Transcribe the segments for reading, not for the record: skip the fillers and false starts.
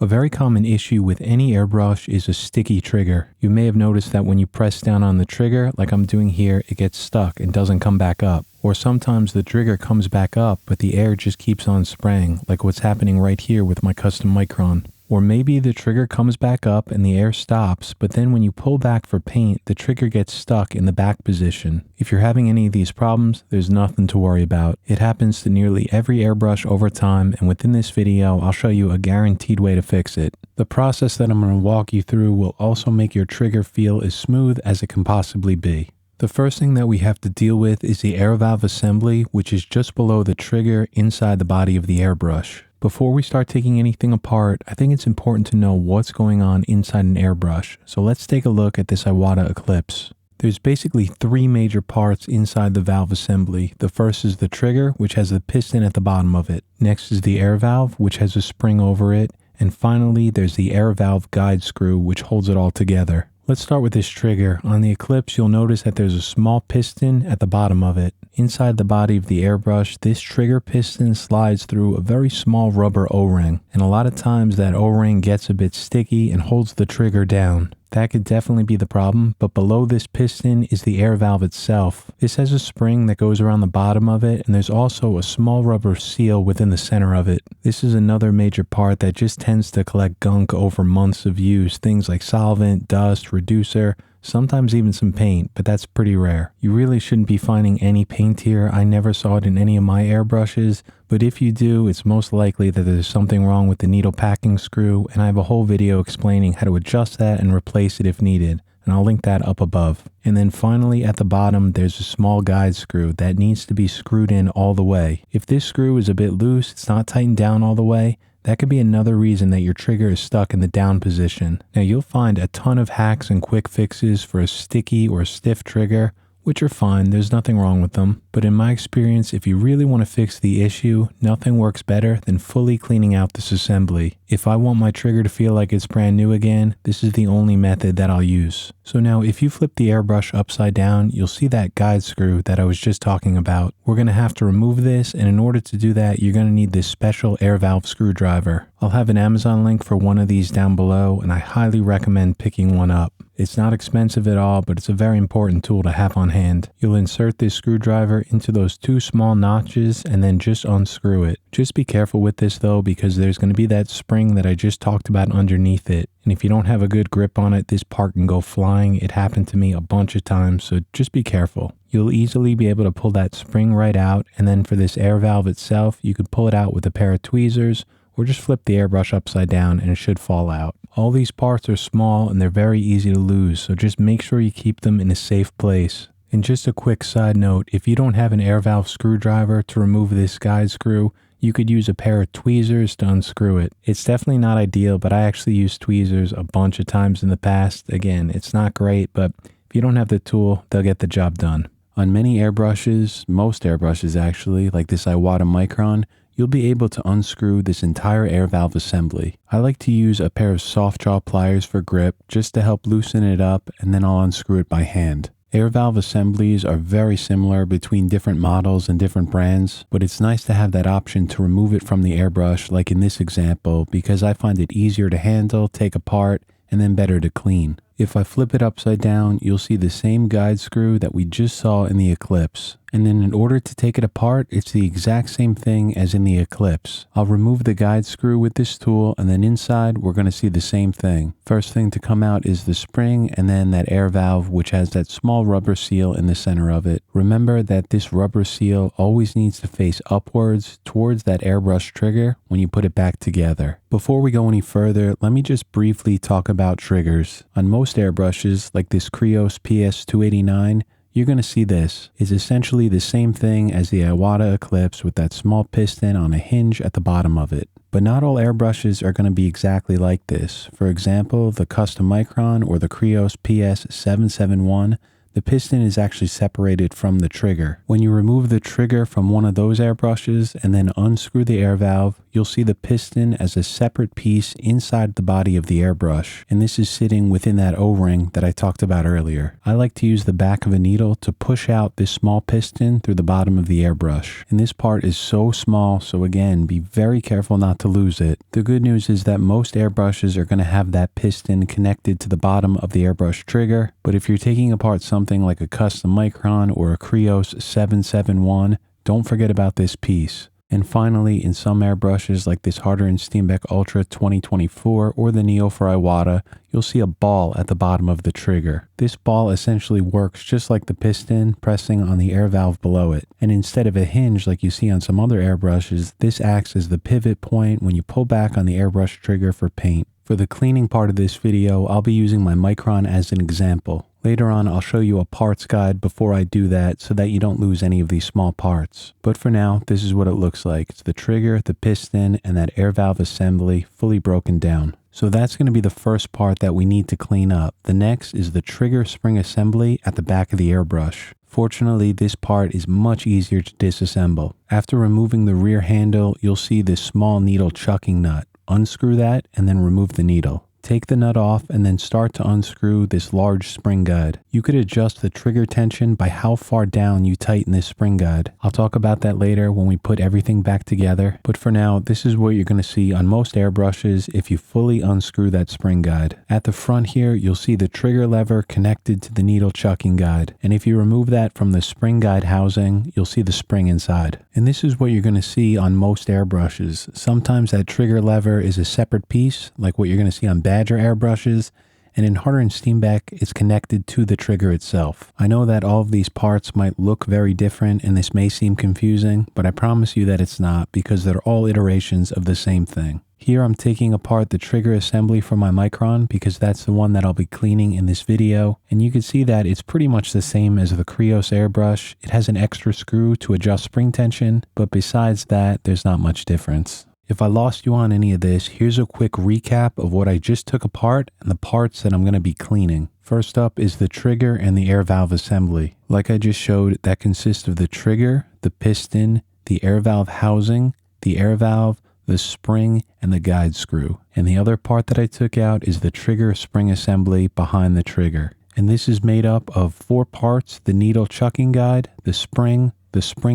A very common issue with any airbrush is a sticky trigger. You may have noticed that when you press down on the trigger, like I'm doing here, it gets stuck and doesn't come back up. Or sometimes the trigger comes back up, but the air just keeps on spraying, like what's happening right here with my custom Micron. Or maybe the trigger comes back up and the air stops, but then when you pull back for paint, the trigger gets stuck in the back position. If you're having any of these problems, there's nothing to worry about. It happens to nearly every airbrush over time, and within this video, I'll show you a guaranteed way to fix it. The process that I'm going to walk you through will also make your trigger feel as smooth as it can possibly be. The first thing that we have to deal with is the air valve assembly, which is just below the trigger inside the body of the airbrush. Before we start taking anything apart, I think it's important to know what's going on inside an airbrush. So let's take a look at this Iwata Eclipse. There's basically three major parts inside the valve assembly. The first is the trigger, which has the piston at the bottom of it. Next is the air valve, which has a spring over it. And finally, there's the air valve guide screw, which holds it all together. Let's start with this trigger. On the Eclipse, you'll notice that there's a small piston at the bottom of it. Inside the body of the airbrush, this trigger piston slides through a very small rubber O-ring, and a lot of times that O-ring gets a bit sticky and holds the trigger down. That could definitely be the problem, but below this piston is the air valve itself. This has a spring that goes around the bottom of it, and there's also a small rubber seal within the center of it. This is another major part that just tends to collect gunk over months of use, things like solvent, dust, reducer, sometimes even some paint, but that's pretty rare. You really shouldn't be finding any paint here. I never saw it in any of my airbrushes, but if you do, it's most likely that there's something wrong with the needle packing screw, and I have a whole video explaining how to adjust that and replace it if needed, and I'll link that up above. And then finally at the bottom, there's a small guide screw that needs to be screwed in all the way. If this screw is a bit loose, it's not tightened down all the way, that could be another reason that your trigger is stuck in the down position. Now you'll find a ton of hacks and quick fixes for a sticky or stiff trigger, which are fine, there's nothing wrong with them. But in my experience, if you really want to fix the issue, nothing works better than fully cleaning out this assembly. If I want my trigger to feel like it's brand new again, this is the only method that I'll use. So now if you flip the airbrush upside down, you'll see that guide screw that I was just talking about. We're going to have to remove this, and in order to do that, you're going to need this special air valve screwdriver. I'll have an Amazon link for one of these down below, and I highly recommend picking one up. It's not expensive at all, but it's a very important tool to have on hand. You'll insert this screwdriver into those two small notches and then just unscrew it. Just be careful with this though, because there's going to be that spring that I just talked about underneath it. And if you don't have a good grip on it, this part can go flying. It happened to me a bunch of times, so just be careful. You'll easily be able to pull that spring right out, and then for this air valve itself, you could pull it out with a pair of tweezers, or just flip the airbrush upside down and it should fall out. All these parts are small and they're very easy to lose, so just make sure you keep them in a safe place. And just a quick side note, if you don't have an air valve screwdriver to remove this guide screw, you could use a pair of tweezers to unscrew it. It's definitely not ideal, but I actually used tweezers a bunch of times in the past. Again, it's not great, but if you don't have the tool, they'll get the job done. On many airbrushes, most airbrushes actually, like this Iwata Micron, you'll be able to unscrew this entire air valve assembly. I like to use a pair of soft jaw pliers for grip just to help loosen it up, and then I'll unscrew it by hand. Air valve assemblies are very similar between different models and different brands, but it's nice to have that option to remove it from the airbrush like in this example, because I find it easier to handle, take apart, and then better to clean. If I flip it upside down, you'll see the same guide screw that we just saw in the Eclipse. And then in order to take it apart, it's the exact same thing as in the Eclipse. I'll remove the guide screw with this tool, and then inside we're going to see the same thing. First thing to come out is the spring, and then that air valve, which has that small rubber seal in the center of it. Remember that this rubber seal always needs to face upwards towards that airbrush trigger when you put it back together. Before we go any further, let me just briefly talk about triggers. On most airbrushes, like this Krios PS289, you're going to see this. It's essentially the same thing as the Iwata Eclipse with that small piston on a hinge at the bottom of it. But not all airbrushes are going to be exactly like this. For example, the custom Micron or the Krios PS771, the piston is actually separated from the trigger. When you remove the trigger from one of those airbrushes and then unscrew the air valve, you'll see the piston as a separate piece inside the body of the airbrush, and this is sitting within that O-ring that I talked about earlier. I like to use the back of a needle to push out this small piston through the bottom of the airbrush, and this part is so small, so again, be very careful not to lose it. The good news is that most airbrushes are going to have that piston connected to the bottom of the airbrush trigger, but if you're taking apart something like a custom Micron or a Krios 771, don't forget about this piece. And finally, in some airbrushes like this Harder & Steenbeck Ultra 2024 or the Neo for Iwata, you'll see a ball at the bottom of the trigger. This ball essentially works just like the piston, pressing on the air valve below it. And instead of a hinge like you see on some other airbrushes, this acts as the pivot point when you pull back on the airbrush trigger for paint. For the cleaning part of this video, I'll be using my Micron as an example. Later on, I'll show you a parts guide before I do that so that you don't lose any of these small parts. But for now, this is what it looks like. It's the trigger, the piston, and that air valve assembly fully broken down. So that's going to be the first part that we need to clean up. The next is the trigger spring assembly at the back of the airbrush. Fortunately, this part is much easier to disassemble. After removing the rear handle, you'll see this small needle chucking nut. Unscrew that and then remove the needle. Take the nut off and then start to unscrew this large spring guide. You could adjust the trigger tension by how far down you tighten this spring guide. I'll talk about that later when we put everything back together, but for now, this is what you're going to see on most airbrushes if you fully unscrew that spring guide. At the front here, you'll see the trigger lever connected to the needle chucking guide, and if you remove that from the spring guide housing, you'll see the spring inside. And this is what you're going to see on most airbrushes. Sometimes that trigger lever is a separate piece, like what you're going to see on Badger airbrushes, and in Harder & Steenbeck, it's connected to the trigger itself. I know that all of these parts might look very different and this may seem confusing, but I promise you that it's not because they're all iterations of the same thing. Here I'm taking apart the trigger assembly for my Micron because that's the one that I'll be cleaning in this video, and you can see that it's pretty much the same as the Krios airbrush. It has an extra screw to adjust spring tension, but besides that, there's not much difference. If I lost you on any of this, here's a quick recap of what I just took apart and the parts that I'm going to be cleaning. First up is the trigger and the air valve assembly. Like I just showed, that consists of the trigger, the piston, the air valve housing, the air valve, the spring, and the guide screw. And the other part that I took out is the trigger spring assembly behind the trigger. And this is made up of 4 parts: the needle chucking guide, the spring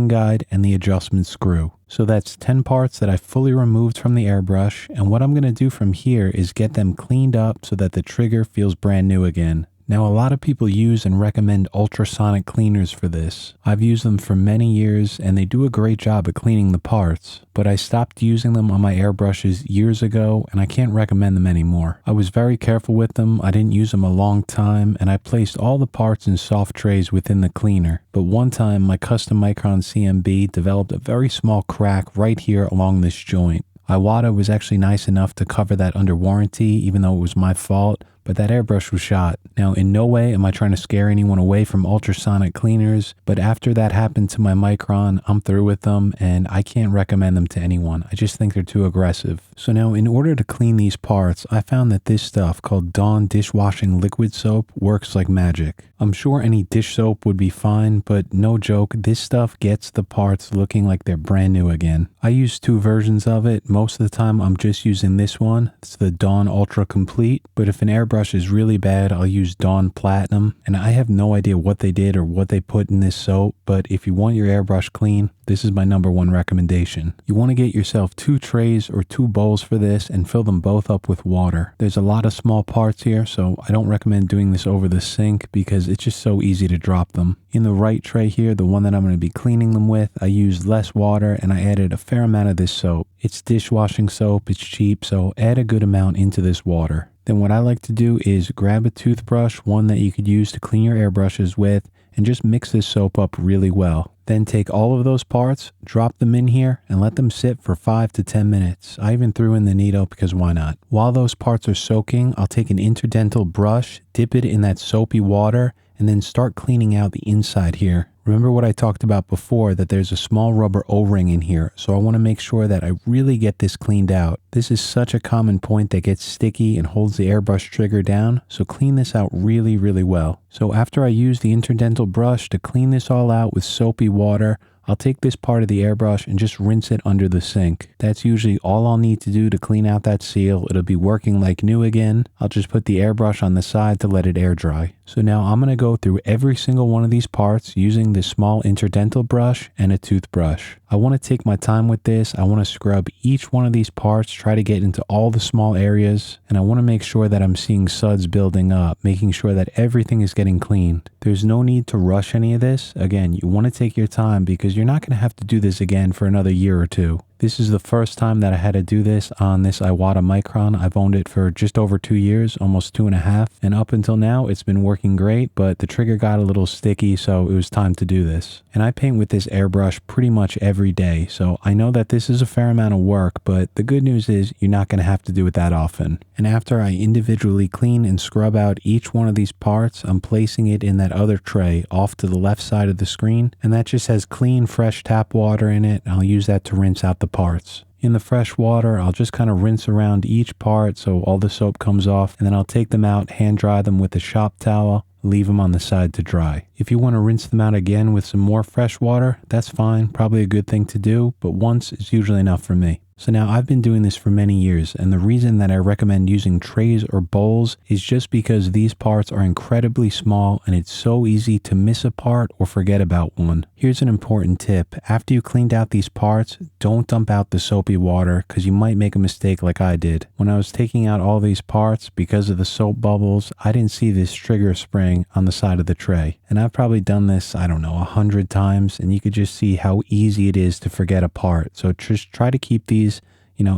guide, and the adjustment screw. So that's 10 parts that I fully removed from the airbrush, and what I'm going to do from here is get them cleaned up so that the trigger feels brand new again. Now, a lot of people use and recommend ultrasonic cleaners for this. I've used them for many years and they do a great job at cleaning the parts, but I stopped using them on my airbrushes years ago and I can't recommend them anymore. I was very careful with them, I didn't use them a long time, and I placed all the parts in soft trays within the cleaner. But one time, my custom Micron CMB developed a very small crack right here along this joint. Iwata was actually nice enough to cover that under warranty, even though it was my fault, but that airbrush was shot. Now, in no way am I trying to scare anyone away from ultrasonic cleaners, but after that happened to my Micron, I'm through with them and I can't recommend them to anyone. I just think they're too aggressive. So now, in order to clean these parts, I found that this stuff called Dawn dishwashing liquid soap works like magic. I'm sure any dish soap would be fine, but no joke, this stuff gets the parts looking like they're brand new again. I use 2 versions of it. Most of the time I'm just using this one. It's the Dawn Ultra Complete, but if an airbrush is really bad, I'll use Dawn Platinum, and I have no idea what they did or what they put in this soap, but if you want your airbrush clean, this is my #1 recommendation. You want to get yourself 2 trays or 2 bowls for this and fill them both up with water. There's a lot of small parts here, so I don't recommend doing this over the sink because it's just so easy to drop them. In the right tray here, the one that I'm going to be cleaning them with, I used less water and I added a fair amount of this soap. It's dishwashing soap, it's cheap, so add a good amount into this water. Then what I like to do is grab a toothbrush, one that you could use to clean your airbrushes with, and just mix this soap up really well. Then take all of those parts, drop them in here, and let them sit for 5 to 10 minutes. I even threw in the needle because why not? While those parts are soaking, I'll take an interdental brush, dip it in that soapy water, and then start cleaning out the inside here. Remember what I talked about before, that there's a small rubber O-ring in here, so I want to make sure that I really get this cleaned out. This is such a common point that gets sticky and holds the airbrush trigger down, so clean this out really, really well. So after I use the interdental brush to clean this all out with soapy water, I'll take this part of the airbrush and just rinse it under the sink. That's usually all I'll need to do to clean out that seal. It'll be working like new again. I'll just put the airbrush on the side to let it air dry. So now I'm going to go through every single one of these parts using this small interdental brush and a toothbrush. I want to take my time with this. I want to scrub each one of these parts, try to get into all the small areas, and I want to make sure that I'm seeing suds building up, making sure that everything is getting cleaned. There's no need to rush any of this. Again, you want to take your time because you're not going to have to do this again for another year or two. This is the first time that I had to do this on this Iwata Micron. I've owned it for just over 2 years, almost 2.5. And up until now, it's been working great, but the trigger got a little sticky, so it was time to do this. And I paint with this airbrush pretty much every day, so I know that this is a fair amount of work, but the good news is you're not going to have to do it that often. And after I individually clean and scrub out each one of these parts, I'm placing it in that other tray off to the left side of the screen, and that just has clean, fresh tap water in it. I'll use that to rinse out the parts. In the fresh water, I'll just kind of rinse around each part so all the soap comes off, and then I'll take them out, hand dry them with a shop towel, leave them on the side to dry. If you want to rinse them out again with some more fresh water, that's fine, probably a good thing to do, but once is usually enough for me. So now I've been doing this for many years, and the reason that I recommend using trays or bowls is just because these parts are incredibly small and it's so easy to miss a part or forget about one. Here's an important tip. After you cleaned out these parts, don't dump out the soapy water because you might make a mistake like I did. When I was taking out all these parts, because of the soap bubbles, I didn't see this trigger spring on the side of the tray. And I've probably done this, 100 times, and you could just see how easy it is to forget a part. So just try to keep these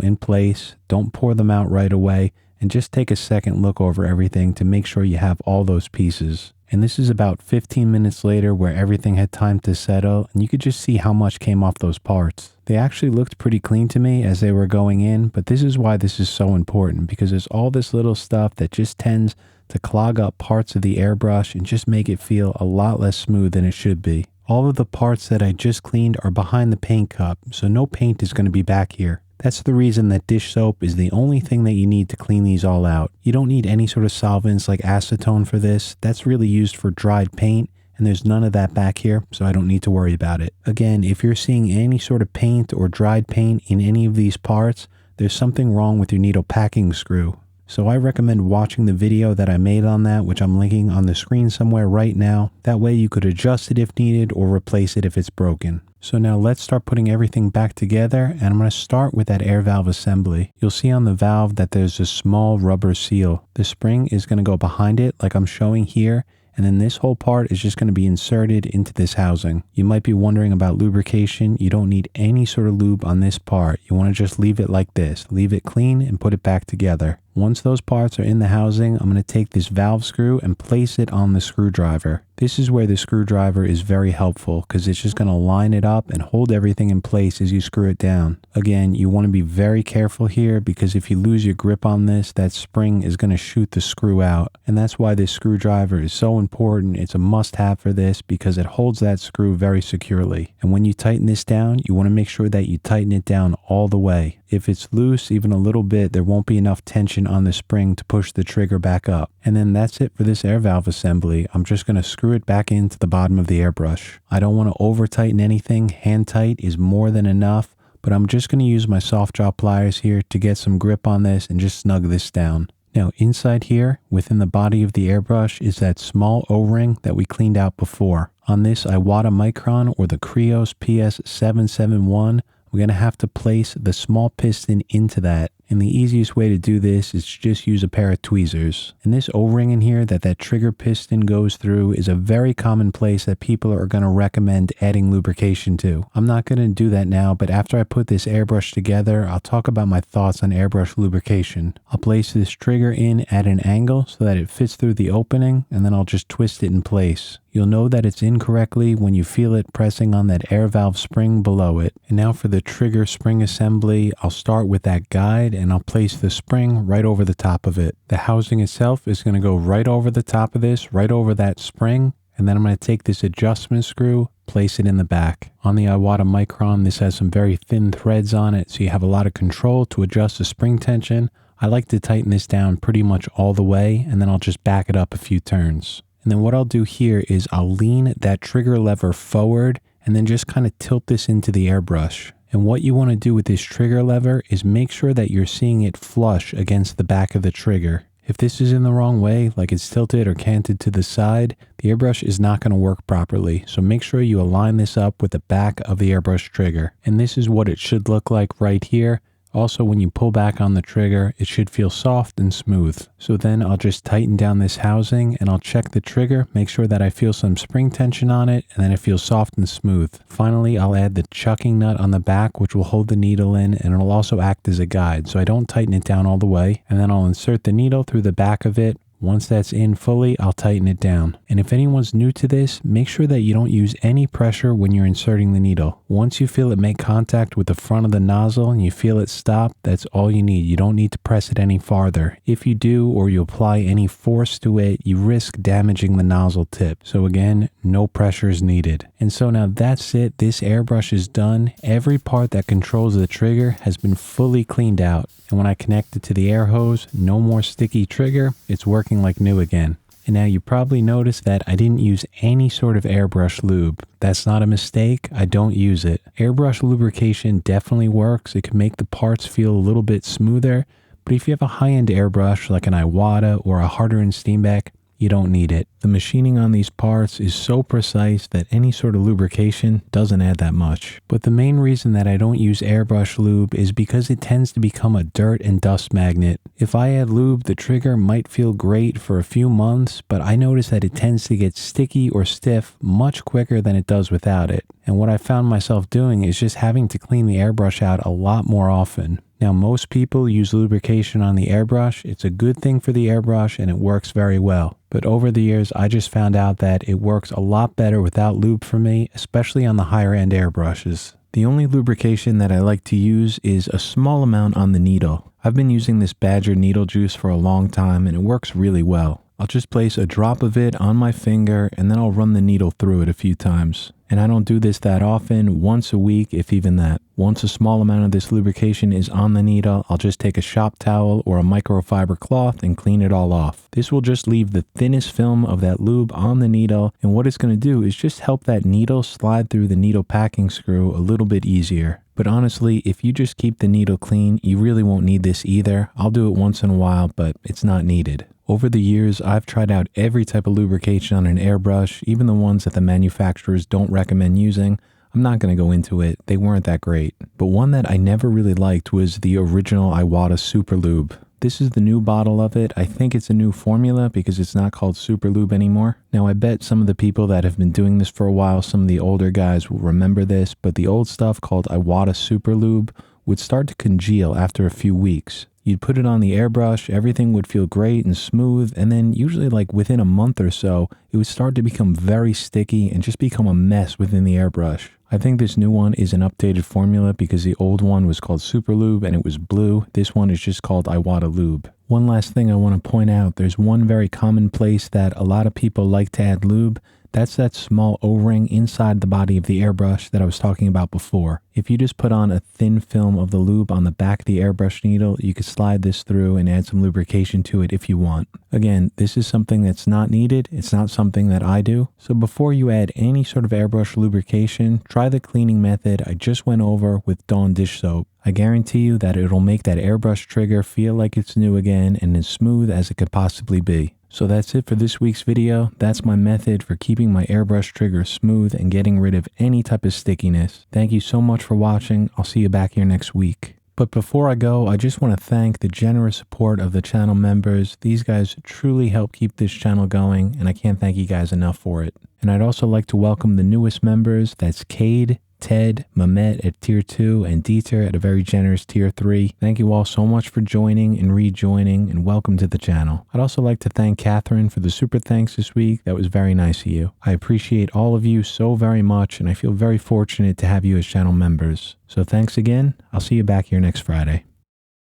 in place. Don't pour them out right away, and just take a second look over everything to make sure you have all those pieces. And this is about 15 minutes later where everything had time to settle, and you could just see how much came off those parts. They actually looked pretty clean to me as they were going in, but this is why this is so important, because there's all this little stuff that just tends to clog up parts of the airbrush and just make it feel a lot less smooth than it should be. All of the parts that I just cleaned are behind the paint cup, so no paint is going to be back here. That's the reason that dish soap is the only thing that you need to clean these all out. You don't need any sort of solvents like acetone for this. That's really used for dried paint, and there's none of that back here, so I don't need to worry about it. Again, if you're seeing any sort of paint or dried paint in any of these parts, there's something wrong with your needle packing screw. So I recommend watching the video that I made on that, which I'm linking on the screen somewhere right now. That way you could adjust it if needed or replace it if it's broken. So now let's start putting everything back together, and I'm going to start with that air valve assembly. You'll see on the valve that there's a small rubber seal. The spring is going to go behind it like I'm showing here, and then this whole part is just going to be inserted into this housing. You might be wondering about lubrication. You don't need any sort of lube on this part. You want to just leave it like this. Leave it clean and put it back together. Once those parts are in the housing, I'm going to take this valve screw and place it on the screwdriver. This is where the screwdriver is very helpful because it's just going to line it up and hold everything in place as you screw it down. Again, you want to be very careful here because if you lose your grip on this, that spring is going to shoot the screw out. And that's why this screwdriver is so important. It's a must-have for this because it holds that screw very securely. And when you tighten this down, you want to make sure that you tighten it down all the way. If it's loose, even a little bit, there won't be enough tension on the spring to push the trigger back up. And then that's it for this air valve assembly. I'm just going to screw it back into the bottom of the airbrush. I don't want to over tighten anything. Hand tight is more than enough, but I'm just going to use my soft jaw pliers here to get some grip on this and just snug this down. Now inside here, within the body of the airbrush is that small O-ring that we cleaned out before. On this Iwata Micron or the Krios PS771, we're going to have to place the small piston into that. And the easiest way to do this is to just use a pair of tweezers. And this O-ring in here that trigger piston goes through is a very common place that people are going to recommend adding lubrication to. I'm not going to do that now, but after I put this airbrush together, I'll talk about my thoughts on airbrush lubrication. I'll place this trigger in at an angle so that it fits through the opening, and then I'll just twist it in place. You'll know that it's in correctly when you feel it pressing on that air valve spring below it. And now for the trigger spring assembly, I'll start with that guide and I'll place the spring right over the top of it. The housing itself is going to go right over the top of this, right over that spring. And then I'm going to take this adjustment screw, place it in the back. On the Iwata Micron, this has some very thin threads on it, so you have a lot of control to adjust the spring tension. I like to tighten this down pretty much all the way, and then I'll just back it up a few turns. And then what I'll do here is I'll lean that trigger lever forward and then just kind of tilt this into the airbrush. And what you want to do with this trigger lever is make sure that you're seeing it flush against the back of the trigger. If this is in the wrong way, like it's tilted or canted to the side, the airbrush is not going to work properly. So make sure you align this up with the back of the airbrush trigger. And this is what it should look like right here. Also, when you pull back on the trigger, it should feel soft and smooth. So then I'll just tighten down this housing and I'll check the trigger, make sure that I feel some spring tension on it, and then it feels soft and smooth. Finally, I'll add the chucking nut on the back, which will hold the needle in, and it'll also act as a guide. So I don't tighten it down all the way, and then I'll insert the needle through the back of it. Once that's in fully, I'll tighten it down. And if anyone's new to this, make sure that you don't use any pressure when you're inserting the needle. Once you feel it make contact with the front of the nozzle and you feel it stop, that's all you need. You don't need to press it any farther. If you do, or you apply any force to it, you risk damaging the nozzle tip. So again, no pressure is needed. And so now that's it. This airbrush is done. Every part that controls the trigger has been fully cleaned out. And when I connect it to the air hose, no more sticky trigger. It's working like new again. And now you probably noticed that I didn't use any sort of airbrush lube. That's not a mistake. I don't use it. Airbrush lubrication definitely works. It can make the parts feel a little bit smoother. But if you have a high-end airbrush like an Iwata or a Harder and Steenbeck, you don't need it. The machining on these parts is so precise that any sort of lubrication doesn't add that much. But the main reason that I don't use airbrush lube is because it tends to become a dirt and dust magnet. If I add lube, the trigger might feel great for a few months, but I notice that it tends to get sticky or stiff much quicker than it does without it. And what I found myself doing is just having to clean the airbrush out a lot more often. Now, most people use lubrication on the airbrush. It's a good thing for the airbrush and it works very well. But over the years, I just found out that it works a lot better without lube for me, especially on the higher end airbrushes. The only lubrication that I like to use is a small amount on the needle. I've been using this Badger needle juice for a long time and it works really well. I'll just place a drop of it on my finger and then I'll run the needle through it a few times. And I don't do this that often, once a week, if even that. Once a small amount of this lubrication is on the needle, I'll just take a shop towel or a microfiber cloth and clean it all off. This will just leave the thinnest film of that lube on the needle, and what it's going to do is just help that needle slide through the needle packing screw a little bit easier. But honestly, if you just keep the needle clean, you really won't need this either. I'll do it once in a while, but it's not needed. Over the years, I've tried out every type of lubrication on an airbrush, even the ones that the manufacturers don't recommend using. I'm not going to go into it. They weren't that great. But one that I never really liked was the original Iwata Super Lube. This is the new bottle of it. I think it's a new formula because it's not called Super Lube anymore. Now, I bet some of the people that have been doing this for a while, some of the older guys will remember this, but the old stuff called Iwata Super Lube would start to congeal after a few weeks. You'd put it on the airbrush, everything would feel great and smooth, and then usually like within a month or so, it would start to become very sticky and just become a mess within the airbrush. I think this new one is an updated formula because the old one was called Super Lube and it was blue. This one is just called Iwata Lube. One last thing I want to point out, there's one very common place that a lot of people like to add lube. That's that small O-ring inside the body of the airbrush that I was talking about before. If you just put on a thin film of the lube on the back of the airbrush needle, you could slide this through and add some lubrication to it if you want. Again, this is something that's not needed. It's not something that I do. So before you add any sort of airbrush lubrication, try the cleaning method I just went over with Dawn dish soap. I guarantee you that it'll make that airbrush trigger feel like it's new again and as smooth as it could possibly be. So that's it for this week's video. That's my method for keeping my airbrush trigger smooth and getting rid of any type of stickiness. Thank you so much for watching. I'll see you back here next week. But before I go, I just want to thank the generous support of the channel members. These guys truly help keep this channel going, and I can't thank you guys enough for it. And I'd also like to welcome the newest members. That's Cade, Ted, Mamet at tier 2, and Dieter at a very generous tier 3. Thank you all so much for joining and rejoining, and welcome to the channel. I'd also like to thank Catherine for the super thanks this week. That was very nice of you. I appreciate all of you so very much, and I feel very fortunate to have you as channel members. So thanks again. I'll see you back here next Friday.